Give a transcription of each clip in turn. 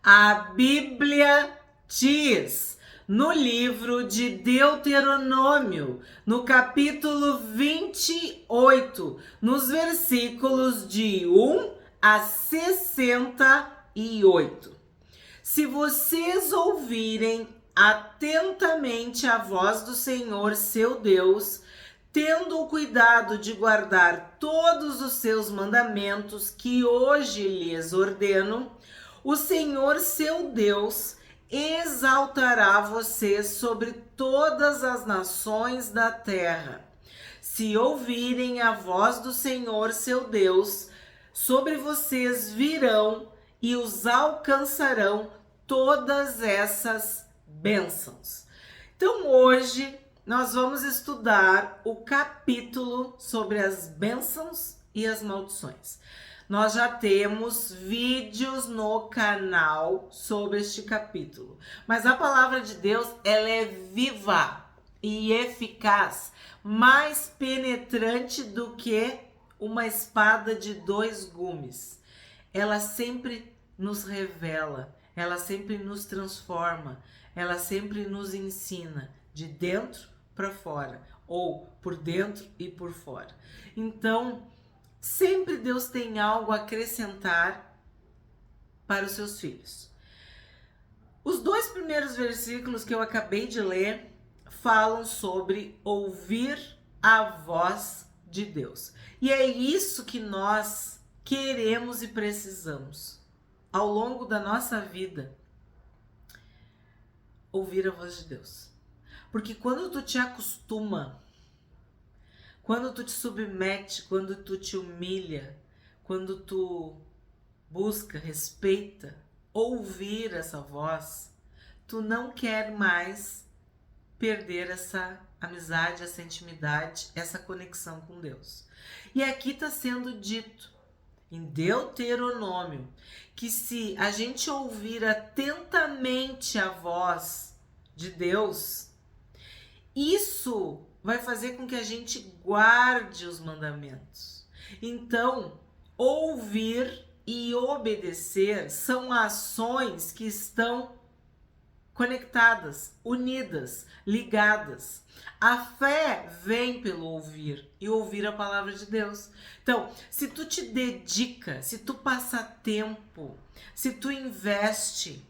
A Bíblia diz no livro de Deuteronômio, no capítulo 28, nos versículos de 1 a 68. Se vocês ouvirem atentamente a voz do Senhor, seu Deus, tendo o cuidado de guardar todos os seus mandamentos que hoje lhes ordeno, o Senhor, seu Deus, exaltará vocês sobre todas as nações da terra. Se ouvirem a voz do Senhor, seu Deus, sobre vocês virão e os alcançarão todas essas bênçãos. Então hoje nós vamos estudar o capítulo sobre as bênçãos e as maldições. Nós já temos vídeos no canal sobre este capítulo, mas a palavra de Deus, ela é viva e eficaz, mais penetrante do que uma espada de 2 gumes. Ela sempre nos revela, ela sempre nos transforma, ela sempre nos ensina de dentro para fora, ou por dentro e por fora. Então, sempre Deus tem algo a acrescentar para os seus filhos. Os 2 primeiros versículos que eu acabei de ler falam sobre ouvir a voz de Deus. E é isso que nós queremos e precisamos ao longo da nossa vida, ouvir a voz de Deus. Porque quando tu te acostuma, quando tu te submete, quando tu te humilha, quando tu busca, respeita, ouvir essa voz, tu não quer mais perder essa amizade, essa intimidade, essa conexão com Deus. E aqui está sendo dito em Deuteronômio que se a gente ouvir atentamente a voz de Deus, isso vai fazer com que a gente guarde os mandamentos. Então, ouvir e obedecer são ações que estão conectadas, unidas, ligadas. A fé vem pelo ouvir e ouvir a palavra de Deus. Então, se tu te dedica, se tu passa tempo, se tu investe,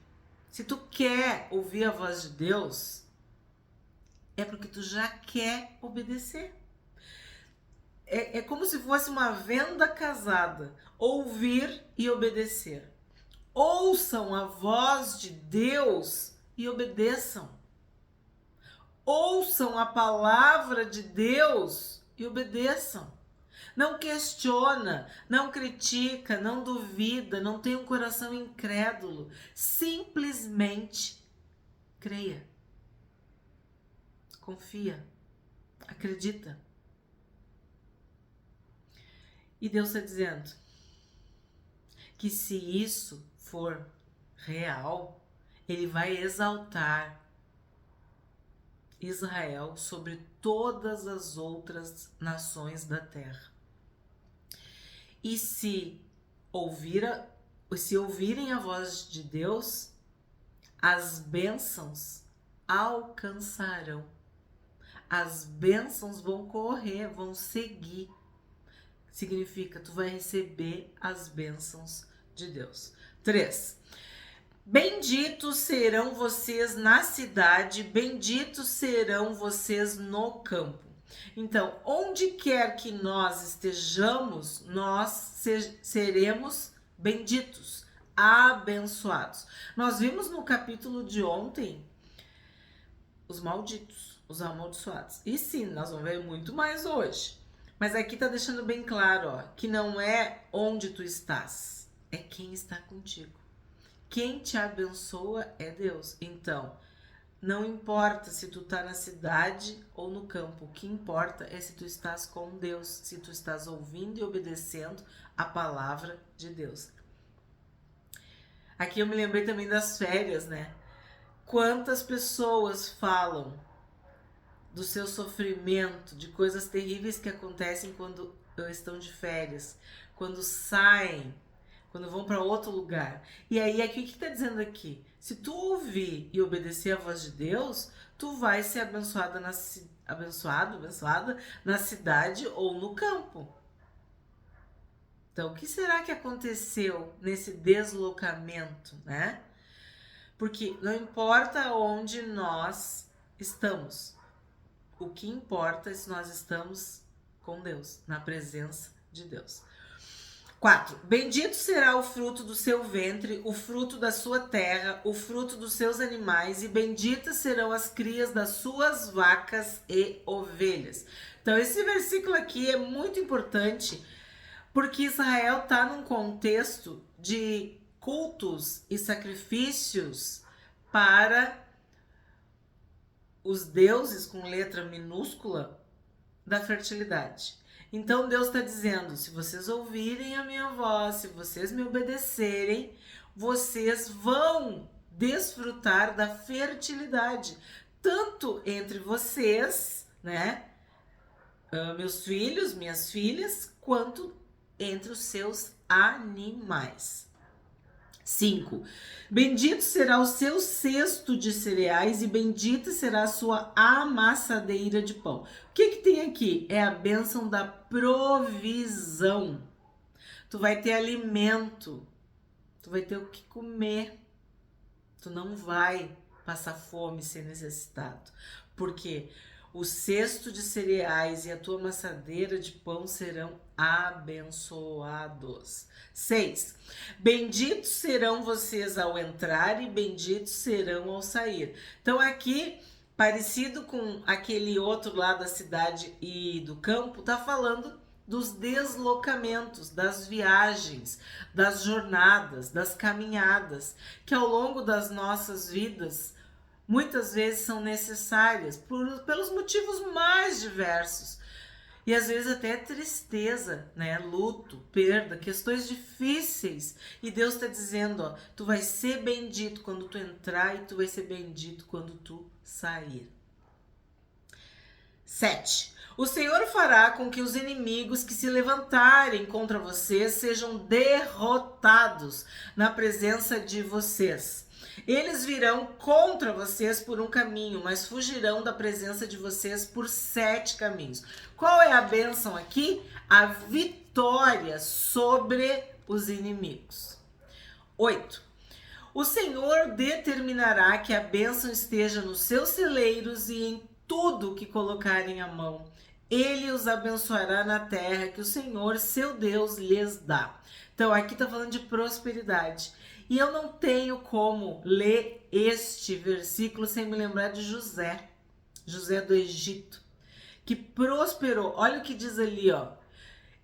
se tu quer ouvir a voz de Deus, é porque tu já quer obedecer. É como se fosse uma venda casada, ouvir e obedecer. Ouçam a voz de Deus e obedeçam. Ouçam a palavra de Deus e obedeçam. Não questiona, não critica, não duvida, não tem um coração incrédulo. Simplesmente creia. Confia. Acredita. E Deus está dizendo que se isso for real, Ele vai exaltar Israel sobre todas as outras nações da terra. E se ouvirem a voz de Deus, as bênçãos alcançarão. As bênçãos vão correr, vão seguir. Significa, tu vai receber as bênçãos de Deus. 3. Benditos serão vocês na cidade, benditos serão vocês no campo. Então, onde quer que nós estejamos, nós seremos benditos, abençoados. Nós vimos no capítulo de ontem os malditos, os amaldiçoados. E sim, nós vamos ver muito mais hoje. Mas aqui tá deixando bem claro, ó, que não é onde tu estás, é quem está contigo. Quem te abençoa é Deus. Então, não importa se tu tá na cidade ou no campo, o que importa é se tu estás com Deus, se tu estás ouvindo e obedecendo a palavra de Deus. Aqui eu me lembrei também das férias, né? Quantas pessoas falam do seu sofrimento, de coisas terríveis que acontecem quando estão de férias, quando saem quando vão para outro lugar. E aí, aqui, o que está dizendo aqui? Se tu ouvir e obedecer a voz de Deus, tu vai ser abençoada abençoada na cidade ou no campo. Então, o que será que aconteceu nesse deslocamento, né? Porque não importa onde nós estamos, o que importa é se nós estamos com Deus, na presença de Deus. 4. Bendito será o fruto do seu ventre, o fruto da sua terra, o fruto dos seus animais, e benditas serão as crias das suas vacas e ovelhas. Então, esse versículo aqui é muito importante, porque Israel está num contexto de cultos e sacrifícios para os deuses com letra minúscula da fertilidade. Então Deus está dizendo, se vocês ouvirem a minha voz, se vocês me obedecerem, vocês vão desfrutar da fertilidade, tanto entre vocês, né, meus filhos, minhas filhas, quanto entre os seus animais. 5. Bendito será o seu cesto de cereais e bendita será a sua amassadeira de pão. O que tem aqui? É a bênção da provisão. Tu vai ter alimento, tu vai ter o que comer, tu não vai passar fome, ser necessitado, porque o cesto de cereais e a tua amassadeira de pão serão abençoados. 6. Benditos serão vocês ao entrar e benditos serão ao sair. Então aqui, parecido com aquele outro lá da cidade e do campo, tá falando dos deslocamentos, das viagens, das jornadas, das caminhadas, que ao longo das nossas vidas muitas vezes são necessárias pelos motivos mais diversos. E às vezes até tristeza, né? Luto, perda, questões difíceis. E Deus está dizendo, ó, tu vai ser bendito quando tu entrar e tu vai ser bendito quando tu sair. 7. O Senhor fará com que os inimigos que se levantarem contra vocês sejam derrotados na presença de vocês. Eles virão contra vocês por um caminho, mas fugirão da presença de vocês por 7 caminhos. Qual é a bênção aqui? A vitória sobre os inimigos. 8. O Senhor determinará que a bênção esteja nos seus celeiros e em tudo que colocarem a mão. Ele os abençoará na terra que o Senhor, seu Deus, lhes dá. Então, aqui está falando de prosperidade. E eu não tenho como ler este versículo sem me lembrar de José do Egito, que prosperou. Olha o que diz ali, ó.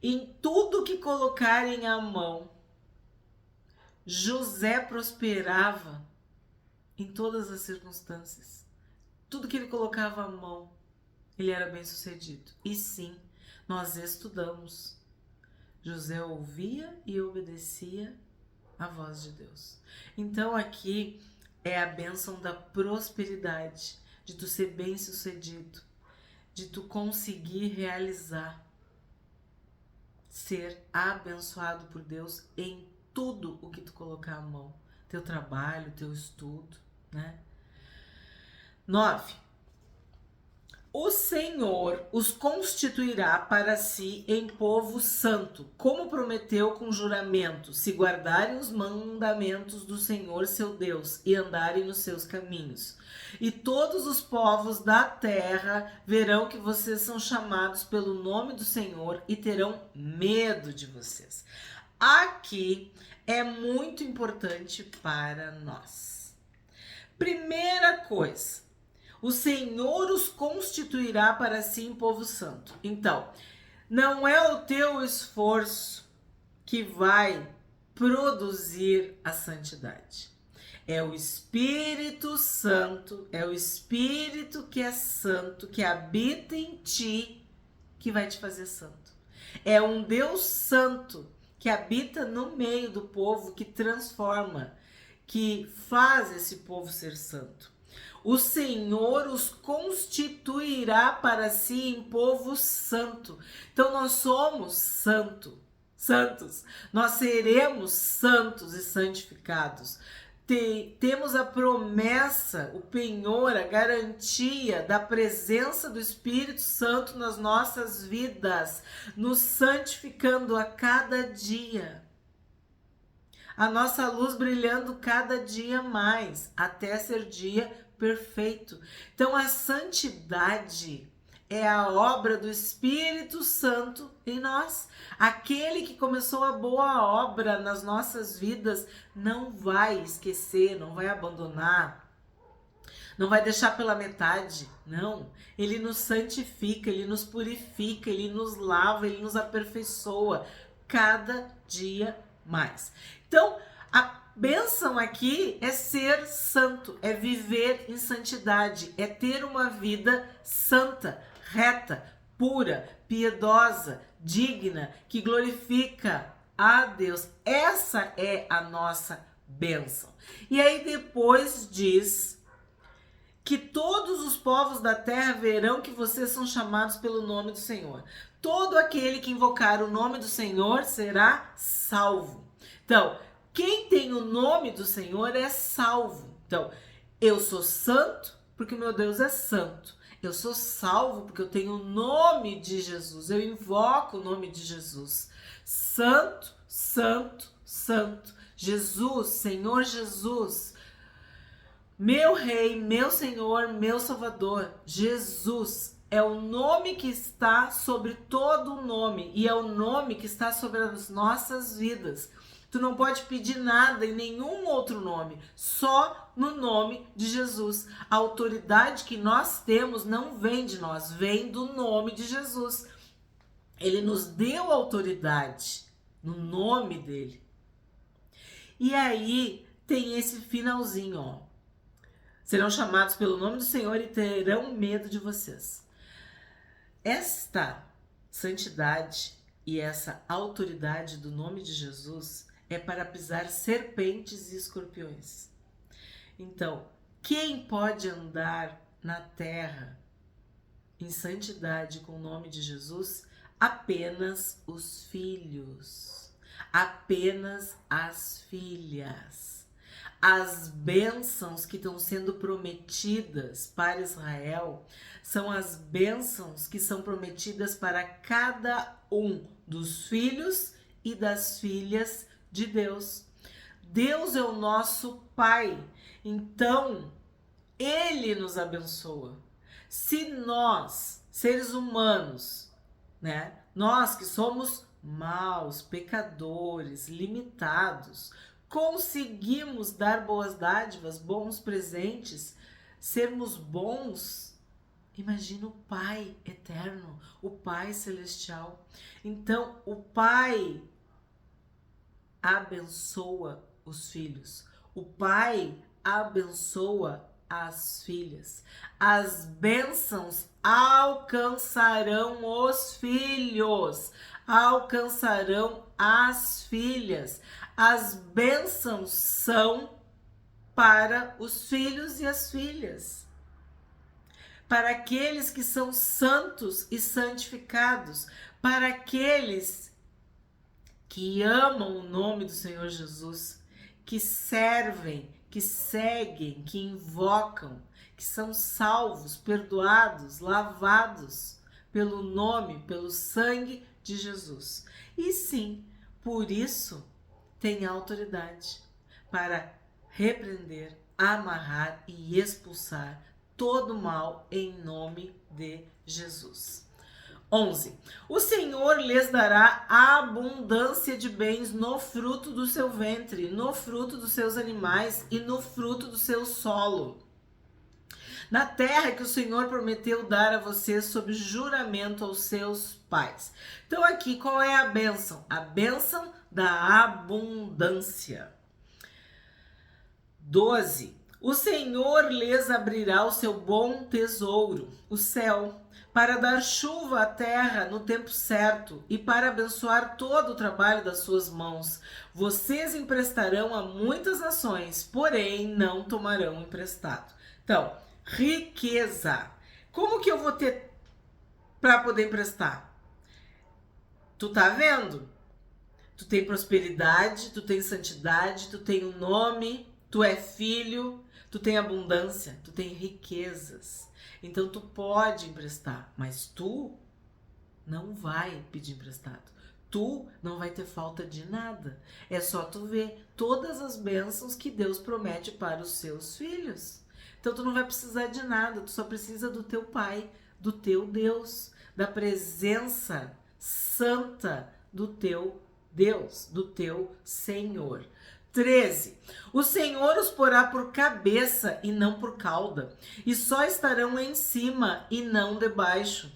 Em tudo que colocarem a mão, José prosperava em todas as circunstâncias. Tudo que ele colocava a mão, ele era bem sucedido. E sim, nós estudamos. José ouvia e obedecia a voz de Deus. Então aqui é a bênção da prosperidade, de tu ser bem sucedido, de tu conseguir realizar, ser abençoado por Deus em tudo o que tu colocar a mão, teu trabalho, teu estudo, né? 9. O Senhor os constituirá para si em povo santo, como prometeu com juramento, se guardarem os mandamentos do Senhor seu Deus e andarem nos seus caminhos. E todos os povos da terra verão que vocês são chamados pelo nome do Senhor e terão medo de vocês. Aqui é muito importante para nós. Primeira coisa, o Senhor os constituirá para si em povo santo. Então, não é o teu esforço que vai produzir a santidade. É o Espírito Santo, é o Espírito que é santo, que habita em ti, que vai te fazer santo. É um Deus santo que habita no meio do povo, que transforma, que faz esse povo ser santo. O Senhor os constituirá para si em povo santo. Então nós somos santo, santos. Nós seremos santos e santificados. Temos a promessa, o penhor, a garantia da presença do Espírito Santo nas nossas vidas, nos santificando a cada dia. A nossa luz brilhando cada dia mais, até ser dia perfeito. Então a santidade é a obra do Espírito Santo em nós. Aquele que começou a boa obra nas nossas vidas não vai esquecer, não vai abandonar, não vai deixar pela metade, não. Ele nos santifica, ele nos purifica, ele nos lava, ele nos aperfeiçoa cada dia mais. Então, a bênção aqui é ser santo, é viver em santidade, é ter uma vida santa, reta, pura, piedosa, digna, que glorifica a Deus. Essa é a nossa bênção. E aí depois diz que todos os povos da terra verão que vocês são chamados pelo nome do Senhor. Todo aquele que invocar o nome do Senhor será salvo. Então, quem tem o nome do Senhor é salvo. Então, eu sou santo porque o meu Deus é santo. Eu sou salvo porque eu tenho o nome de Jesus. Eu invoco o nome de Jesus. Santo, santo, santo. Jesus, Senhor Jesus. Meu Rei, meu Senhor, meu Salvador. Jesus é o nome que está sobre todo o nome. E é o nome que está sobre as nossas vidas. Tu não pode pedir nada em nenhum outro nome, só no nome de Jesus. A autoridade que nós temos não vem de nós, vem do nome de Jesus. Ele nos deu autoridade no nome dele. E aí tem esse finalzinho, ó. Serão chamados pelo nome do Senhor e terão medo de vocês. Esta santidade e essa autoridade do nome de Jesus é para pisar serpentes e escorpiões. Então, quem pode andar na terra em santidade com o nome de Jesus? Apenas os filhos, apenas as filhas. As bênçãos que estão sendo prometidas para Israel são as bênçãos que são prometidas para cada um dos filhos e das filhas de Deus. Deus é o nosso Pai, então Ele nos abençoa. Se nós, seres humanos, né, nós que somos maus, pecadores, limitados, conseguimos dar boas dádivas, bons presentes, sermos bons, imagina o Pai eterno, o Pai celestial. Então, o Pai abençoa os filhos. O Pai abençoa as filhas. As bênçãos alcançarão os filhos, alcançarão as filhas. As bênçãos são para os filhos e as filhas, para aqueles que são santos e santificados, para aqueles que amam o nome do Senhor Jesus, que servem, que seguem, que invocam, que são salvos, perdoados, lavados pelo nome, pelo sangue de Jesus. E sim, por isso tem autoridade para repreender, amarrar e expulsar todo mal em nome de Jesus. 11. O Senhor lhes dará abundância de bens no fruto do seu ventre, no fruto dos seus animais e no fruto do seu solo, na terra que o Senhor prometeu dar a vocês sob juramento aos seus pais. Então aqui, qual é a bênção? A bênção da abundância. 12. O Senhor lhes abrirá o seu bom tesouro, o céu, para dar chuva à terra no tempo certo e para abençoar todo o trabalho das suas mãos. Vocês emprestarão a muitas nações, porém não tomarão emprestado. Então, riqueza. Como que eu vou ter para poder emprestar? Tu tá vendo? Tu tem prosperidade, tu tem santidade, tu tem um nome, tu é filho, tu tem abundância, tu tem riquezas. Então tu pode emprestar, mas tu não vai pedir emprestado. Tu não vai ter falta de nada. É só tu ver todas as bênçãos que Deus promete para os seus filhos. Então tu não vai precisar de nada, tu só precisa do teu Pai, do teu Deus, da presença santa do teu Deus, do teu Senhor. 13. O Senhor os porá por cabeça e não por cauda, e só estarão em cima e não debaixo,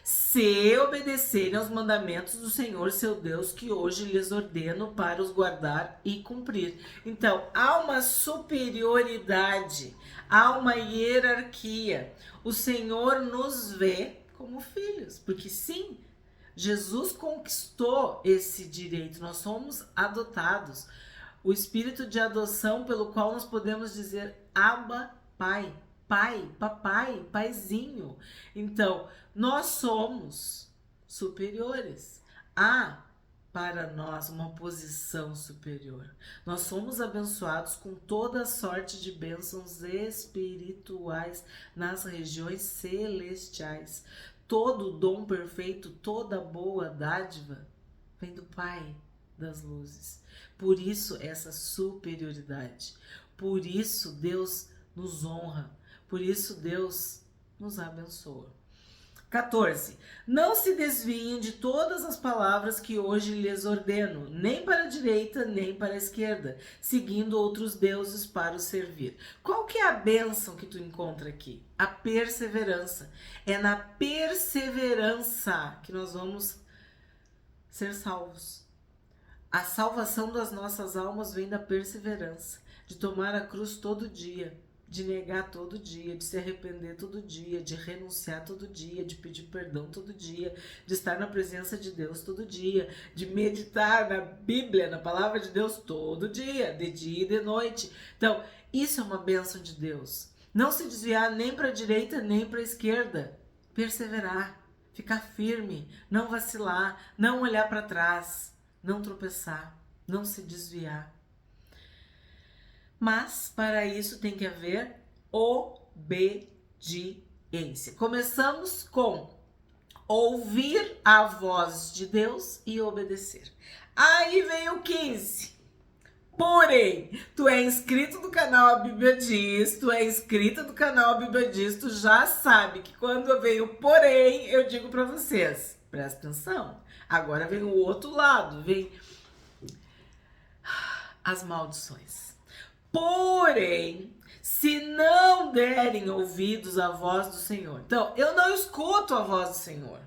se obedecerem aos mandamentos do Senhor seu Deus, que hoje lhes ordeno para os guardar e cumprir. Então, há uma superioridade, há uma hierarquia. O Senhor nos vê como filhos, porque sim, Jesus conquistou esse direito, nós somos adotados. O espírito de adoção pelo qual nós podemos dizer Abba, Pai. Pai, papai, paizinho. Então, nós somos superiores. Há para nós uma posição superior. Nós somos abençoados com toda sorte de bênçãos espirituais nas regiões celestiais. Todo dom perfeito, toda boa dádiva vem do Pai das luzes. Por isso essa superioridade. Por isso Deus nos honra. Por isso Deus nos abençoa. 14. Não se desviem de todas as palavras que hoje lhes ordeno, nem para a direita, nem para a esquerda, seguindo outros deuses para os servir. Qual que é a bênção que tu encontra aqui? A perseverança. É na perseverança que nós vamos ser salvos. A salvação das nossas almas vem da perseverança, de tomar a cruz todo dia, de negar todo dia, de se arrepender todo dia, de renunciar todo dia, de pedir perdão todo dia, de estar na presença de Deus todo dia, de meditar na Bíblia, na palavra de Deus todo dia, de dia e de noite. Então, isso é uma bênção de Deus. Não se desviar nem para a direita nem para a esquerda. Perseverar, ficar firme, não vacilar, não olhar para trás, não tropeçar, não se desviar. Mas, para isso, tem que haver obediência. Começamos com ouvir a voz de Deus e obedecer. Aí vem o 15. Porém, tu é inscrito do canal A Bíblia Diz, tu é inscrita do canal A Bíblia Diz, tu já sabe que quando eu venho porém, eu digo para vocês, presta atenção. Agora vem o outro lado, vem as maldições. Porém, se não derem ouvidos à voz do Senhor. Então, eu não escuto a voz do Senhor.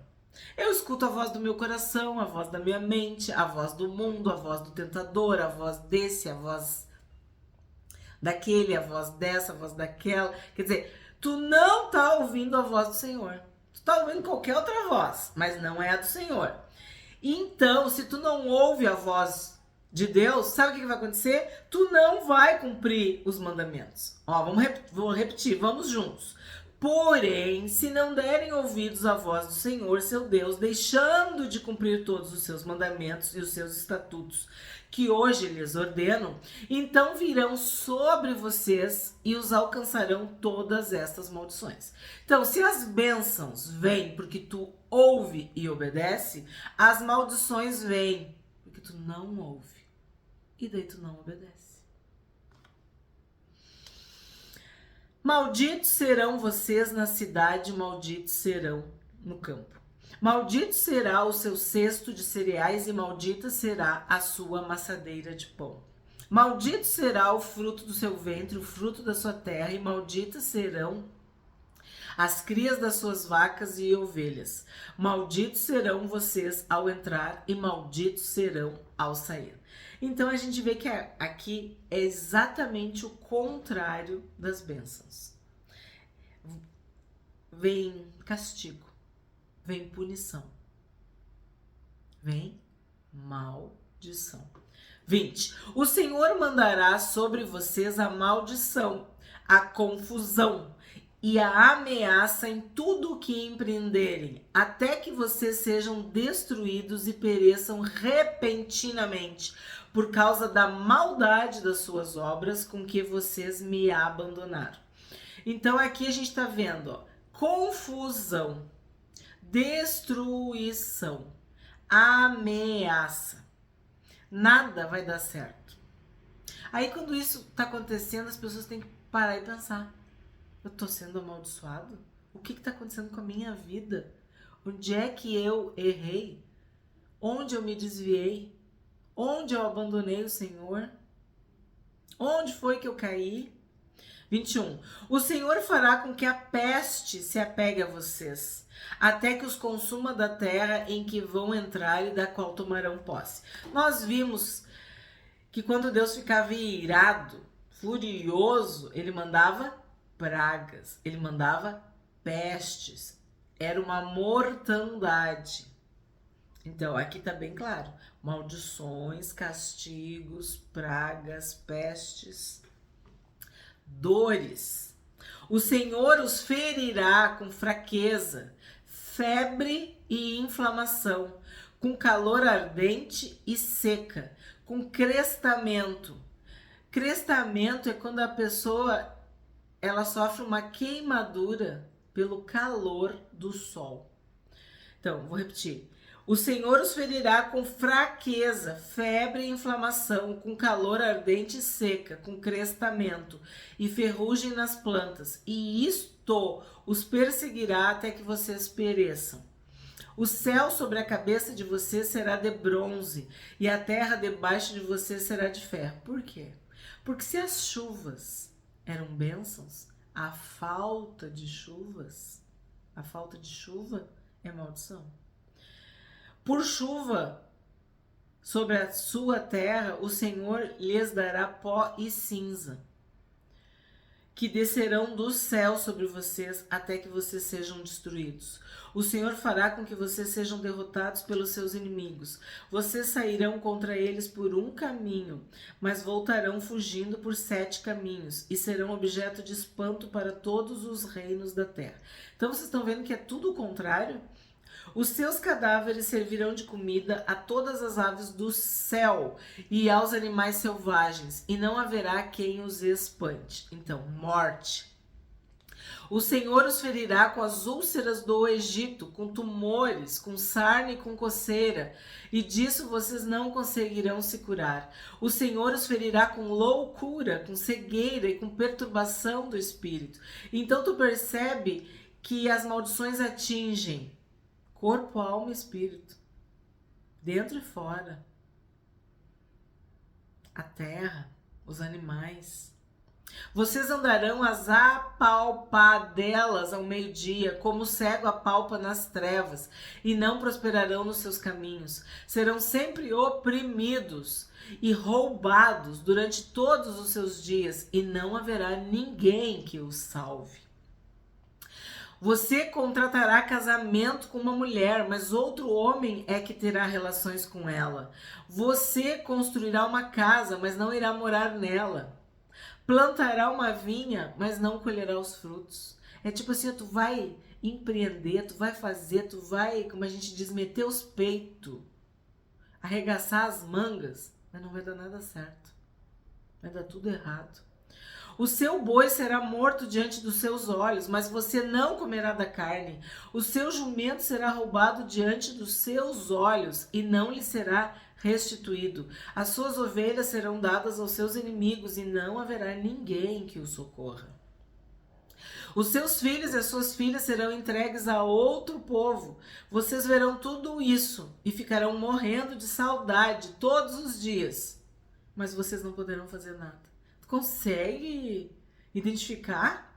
Eu escuto a voz do meu coração, a voz da minha mente, a voz do mundo, a voz do tentador, a voz desse, a voz daquele, a voz dessa, a voz daquela. Quer dizer, tu não tá ouvindo a voz do Senhor. Tu tá ouvindo qualquer outra voz, mas não é a do Senhor. Então, se tu não ouve a voz de Deus, sabe o que vai acontecer? Tu não vai cumprir os mandamentos. Ó, vou repetir, vamos juntos. Porém, se não derem ouvidos à voz do Senhor, seu Deus, deixando de cumprir todos os seus mandamentos e os seus estatutos, que hoje lhes ordeno, então virão sobre vocês e os alcançarão todas estas maldições. Então, se as bênçãos vêm porque tu ouve e obedece, as maldições vêm porque tu não ouve. E daí tu não obedece. Malditos serão vocês na cidade, malditos serão no campo. Maldito será o seu cesto de cereais e maldita será a sua amassadeira de pão. Maldito será o fruto do seu ventre, o fruto da sua terra, e malditas serão as crias das suas vacas e ovelhas. Malditos serão vocês ao entrar e malditos serão ao sair. Então a gente vê que aqui é exatamente o contrário das bênçãos. Vem castigo, vem punição, vem maldição. 20. O Senhor mandará sobre vocês a maldição, a confusão e a ameaça em tudo o que empreenderem, até que vocês sejam destruídos e pereçam repentinamente, por causa da maldade das suas obras com que vocês me abandonaram. Então aqui a gente está vendo, ó, confusão, destruição, ameaça. Nada vai dar certo. Aí quando isso está acontecendo, as pessoas têm que parar e pensar: eu tô sendo amaldiçoado? O que está acontecendo com a minha vida? Onde é que eu errei? Onde eu me desviei? Onde eu abandonei o Senhor? Onde foi que eu caí? 21. O Senhor fará com que a peste se apegue a vocês, até que os consuma da terra em que vão entrar e da qual tomarão posse. Nós vimos que quando Deus ficava irado, furioso, ele mandava pragas, ele mandava pestes. Era uma mortandade. Então, aqui está bem claro: maldições, castigos, pragas, pestes, dores. O Senhor os ferirá com fraqueza, febre e inflamação, com calor ardente e seca, com crestamento. Crestamento é quando a pessoa ela sofre uma queimadura pelo calor do sol. Então, vou repetir. O Senhor os ferirá com fraqueza, febre e inflamação, com calor ardente e seca, com crestamento e ferrugem nas plantas, e isto os perseguirá até que vocês pereçam. O céu sobre a cabeça de vocês será de bronze, e a terra debaixo de vocês será de ferro. Por quê? Porque se as chuvas eram bênçãos, a falta de chuva é maldição. Por chuva sobre a sua terra, o Senhor lhes dará pó e cinza, que descerão do céu sobre vocês até que vocês sejam destruídos. O Senhor fará com que vocês sejam derrotados pelos seus inimigos. Vocês sairão contra eles por um caminho, mas voltarão fugindo por 7 caminhos e serão objeto de espanto para todos os reinos da terra. Então vocês estão vendo que é tudo o contrário? Os seus cadáveres servirão de comida a todas as aves do céu e aos animais selvagens, e não haverá quem os espante. Então, morte. O Senhor os ferirá com as úlceras do Egito, com tumores, com sarna e com coceira, e disso vocês não conseguirão se curar. O Senhor os ferirá com loucura, com cegueira e com perturbação do espírito. Então tu percebe que as maldições atingem corpo, alma e espírito, dentro e fora, a terra, os animais. Vocês andarão às apalpadelas ao meio-dia, como o cego apalpa nas trevas, e não prosperarão nos seus caminhos. Serão sempre oprimidos e roubados durante todos os seus dias, e não haverá ninguém que os salve. Você contratará casamento com uma mulher, mas outro homem é que terá relações com ela. Você construirá uma casa, mas não irá morar nela. Plantará uma vinha, mas não colherá os frutos. É tipo assim, tu vai empreender, tu vai fazer, tu vai, como a gente diz, meter os peitos, arregaçar as mangas, mas não vai dar nada certo. Vai dar tudo errado. O seu boi será morto diante dos seus olhos, mas você não comerá da carne. O seu jumento será roubado diante dos seus olhos e não lhe será restituído. As suas ovelhas serão dadas aos seus inimigos e não haverá ninguém que o socorra. Os seus filhos e as suas filhas serão entregues a outro povo. Vocês verão tudo isso e ficarão morrendo de saudade todos os dias, mas vocês não poderão fazer nada. Consegue identificar?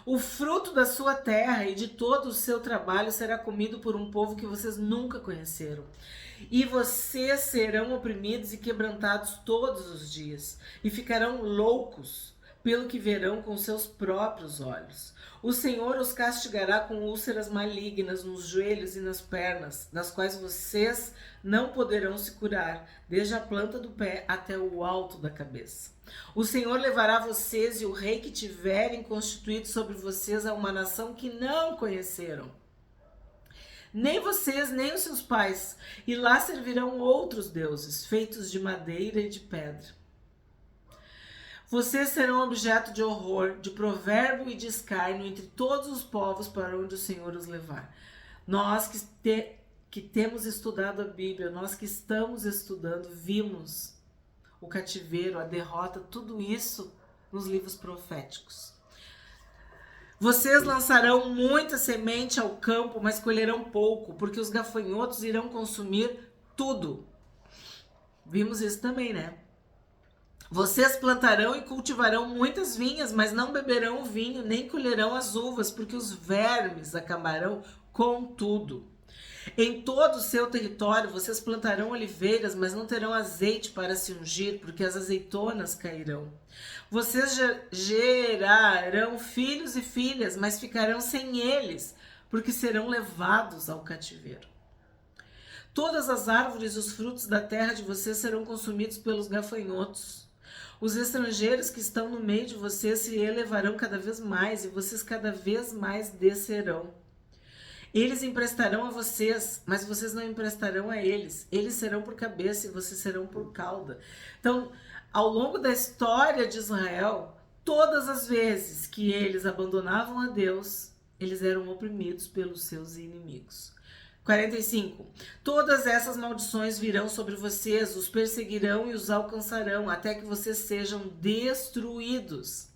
O fruto da sua terra e de todo o seu trabalho será comido por um povo que vocês nunca conheceram. E vocês serão oprimidos e quebrantados todos os dias, e ficarão loucos pelo que verão com seus próprios olhos. O Senhor os castigará com úlceras malignas nos joelhos e nas pernas, das quais vocês não poderão se curar, desde a planta do pé até o alto da cabeça. O Senhor levará vocês e o rei que tiverem constituído sobre vocês a uma nação que não conheceram, nem vocês, nem os seus pais, e lá servirão outros deuses, feitos de madeira e de pedra. Vocês serão objeto de horror, de provérbio e de escárnio entre todos os povos para onde o Senhor os levar. Nós que temos estudado a Bíblia, nós que estamos estudando, vimos o cativeiro, a derrota, tudo isso nos livros proféticos. Vocês lançarão muita semente ao campo, mas colherão pouco, porque os gafanhotos irão consumir tudo. Vimos isso também, né? Vocês plantarão e cultivarão muitas vinhas, mas não beberão o vinho, nem colherão as uvas, porque os vermes acabarão com tudo. Em todo o seu território vocês plantarão oliveiras, mas não terão azeite para se ungir, porque as azeitonas cairão. Vocês gerarão filhos e filhas, mas ficarão sem eles, porque serão levados ao cativeiro. Todas as árvores e os frutos da terra de vocês serão consumidos pelos gafanhotos. Os estrangeiros que estão no meio de vocês se elevarão cada vez mais, e vocês cada vez mais descerão. Eles emprestarão a vocês, mas vocês não emprestarão a eles. Eles serão por cabeça e vocês serão por cauda. Então, ao longo da história de Israel, todas as vezes que eles abandonavam a Deus, eles eram oprimidos pelos seus inimigos. 45. Todas essas maldições virão sobre vocês, os perseguirão e os alcançarão, até que vocês sejam destruídos.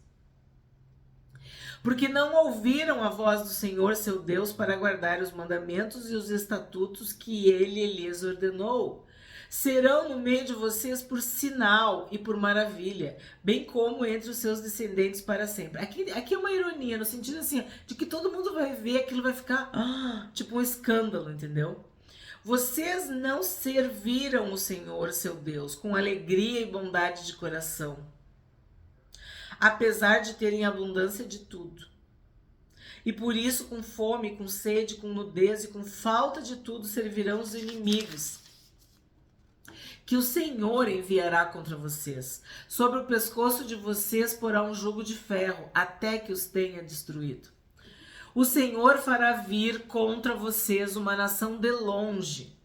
Porque não ouviram a voz do Senhor, seu Deus, para guardar os mandamentos e os estatutos que ele lhes ordenou. Serão no meio de vocês por sinal e por maravilha, bem como entre os seus descendentes para sempre. Aqui é uma ironia, no sentido assim, de que todo mundo vai ver, aquilo vai ficar tipo um escândalo, entendeu? Vocês não serviram o Senhor, seu Deus, com alegria e bondade de coração, apesar de terem abundância de tudo. E por isso, com fome, com sede, com nudez e com falta de tudo, servirão os inimigos que o Senhor enviará contra vocês. Sobre o pescoço de vocês porá um jugo de ferro, até que os tenha destruído. O Senhor fará vir contra vocês uma nação de longe,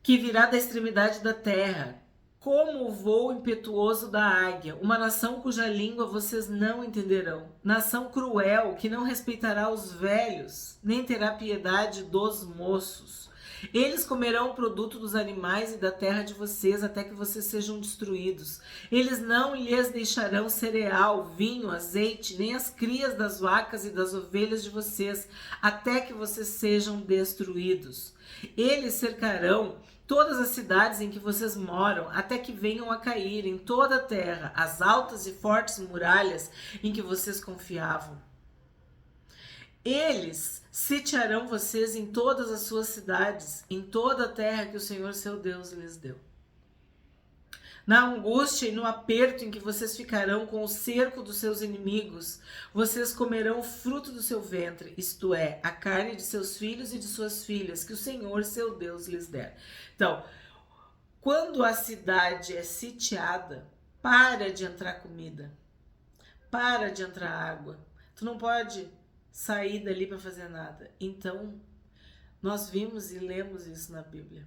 que virá da extremidade da terra, como o voo impetuoso da águia, uma nação cuja língua vocês não entenderão, nação cruel, que não respeitará os velhos, nem terá piedade dos moços. Eles comerão o produto dos animais e da terra de vocês, até que vocês sejam destruídos. Eles não lhes deixarão cereal, vinho, azeite, nem as crias das vacas e das ovelhas de vocês, até que vocês sejam destruídos. Eles cercarão todas as cidades em que vocês moram, até que venham a cair em toda a terra as altas e fortes muralhas em que vocês confiavam. Eles sitiarão vocês em todas as suas cidades, em toda a terra que o Senhor seu Deus lhes deu. Na angústia e no aperto em que vocês ficarão com o cerco dos seus inimigos, vocês comerão o fruto do seu ventre, isto é, a carne de seus filhos e de suas filhas, que o Senhor seu Deus lhes der. Então, quando a cidade é sitiada, para de entrar comida, para de entrar água. Tu não pode sair dali para fazer nada. Então, nós vimos e lemos isso na Bíblia.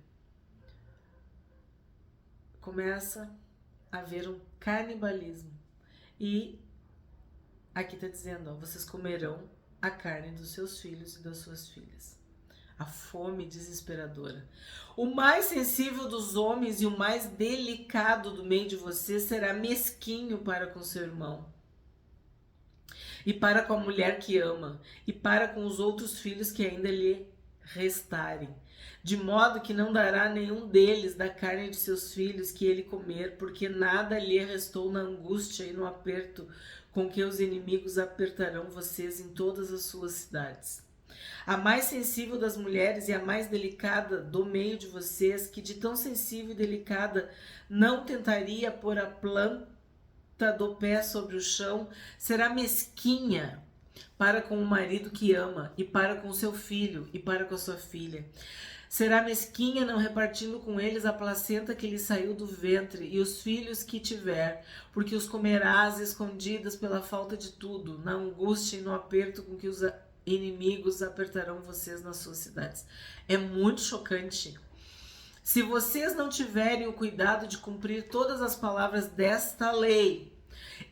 Começa a haver um canibalismo. E aqui está dizendo, ó, vocês comerão a carne dos seus filhos e das suas filhas. A fome desesperadora. O mais sensível dos homens e o mais delicado do meio de vocês será mesquinho para com seu irmão, e para com a mulher que ama, e para com os outros filhos que ainda lhe restarem, de modo que não dará nenhum deles da carne de seus filhos que ele comer, porque nada lhe restou na angústia e no aperto com que os inimigos apertarão vocês em todas as suas cidades. A mais sensível das mulheres e a mais delicada do meio de vocês, que de tão sensível e delicada não tentaria pôr a planta do pé sobre o chão, será mesquinha para com o marido que ama, e para com seu filho, e para com a sua filha. Será mesquinha não repartindo com eles a placenta que lhe saiu do ventre e os filhos que tiver, porque os comerás escondidas pela falta de tudo, na angústia e no aperto com que os inimigos apertarão vocês nas suas cidades. É muito chocante. Se vocês não tiverem o cuidado de cumprir todas as palavras desta lei,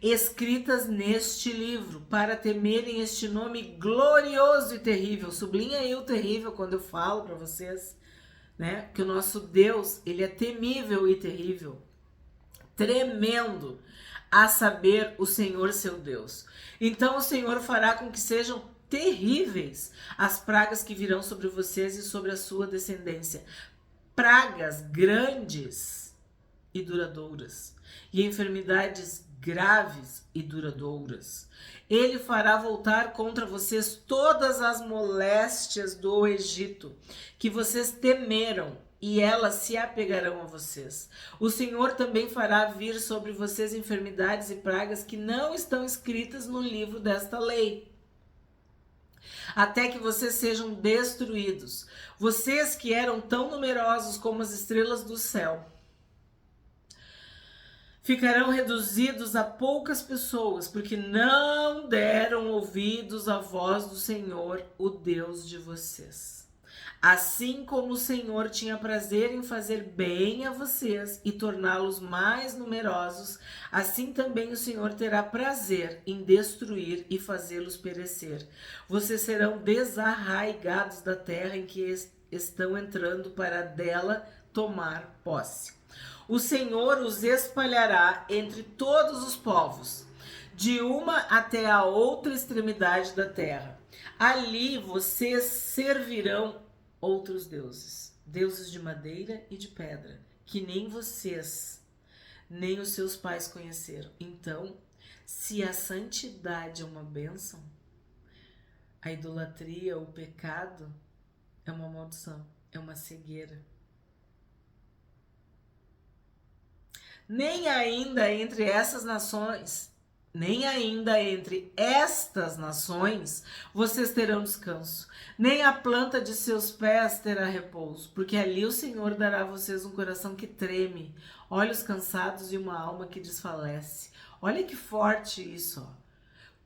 escritas neste livro, para temerem este nome glorioso e terrível. Sublinha aí o terrível quando eu falo para vocês, né? Que o nosso Deus, ele é temível e terrível. Tremendo, a saber, o Senhor seu Deus. Então o Senhor fará com que sejam terríveis as pragas que virão sobre vocês e sobre a sua descendência. Pragas grandes e duradouras, e enfermidades graves e duradouras. Ele fará voltar contra vocês todas as moléstias do Egito, que vocês temeram, e elas se apegarão a vocês. O Senhor também fará vir sobre vocês enfermidades e pragas que não estão escritas no livro desta lei, até que vocês sejam destruídos. Vocês que eram tão numerosos como as estrelas do céu, ficarão reduzidos a poucas pessoas, porque não deram ouvidos à voz do Senhor, o Deus de vocês. Assim como o Senhor tinha prazer em fazer bem a vocês e torná-los mais numerosos, assim também o Senhor terá prazer em destruir e fazê-los perecer. Vocês serão desarraigados da terra em que estão entrando para dela tomar posse. O Senhor os espalhará entre todos os povos, de uma até a outra extremidade da terra. Ali vocês servirão outros deuses, deuses de madeira e de pedra, que nem vocês, nem os seus pais conheceram. Então, se a santidade é uma bênção, a idolatria, o pecado, é uma maldição, é uma cegueira. Nem ainda entre estas nações vocês terão descanso, nem a planta de seus pés terá repouso, porque ali o Senhor dará a vocês um coração que treme, olhos cansados e uma alma que desfalece. Olha que forte isso, ó.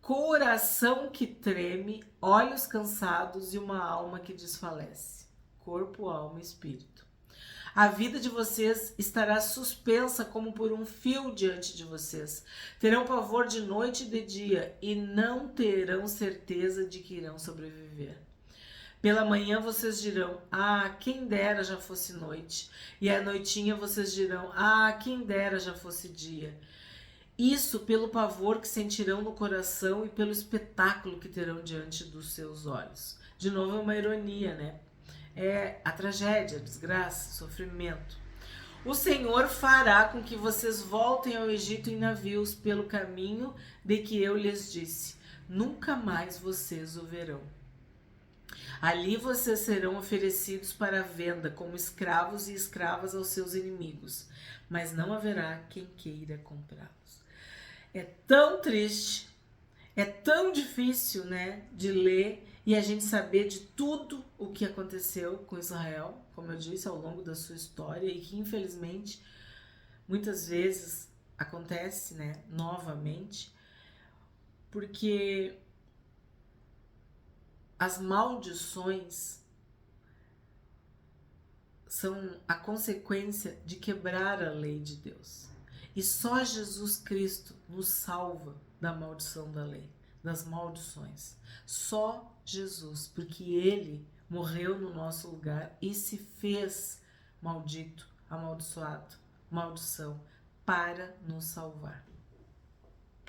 Coração que treme, olhos cansados e uma alma que desfalece. Corpo, alma e espírito. A vida de vocês estará suspensa como por um fio diante de vocês. Terão pavor de noite e de dia e não terão certeza de que irão sobreviver. Pela manhã vocês dirão, quem dera já fosse noite. E à noitinha vocês dirão, quem dera já fosse dia. Isso pelo pavor que sentirão no coração e pelo espetáculo que terão diante dos seus olhos. De novo é uma ironia, né? É a tragédia, a desgraça, o sofrimento. O Senhor fará com que vocês voltem ao Egito em navios pelo caminho de que eu lhes disse. Nunca mais vocês o verão. Ali vocês serão oferecidos para venda como escravos e escravas aos seus inimigos, mas não haverá quem queira comprá-los. É tão triste, é tão difícil, né, de ler e a gente saber de tudo o que aconteceu com Israel, como eu disse, ao longo da sua história, e que infelizmente muitas vezes acontece, né, novamente, porque as maldições são a consequência de quebrar a lei de Deus. E só Jesus Cristo nos salva da maldição da lei, das maldições. Só Jesus, porque Ele morreu no nosso lugar e se fez maldito, amaldiçoado, maldição, para nos salvar.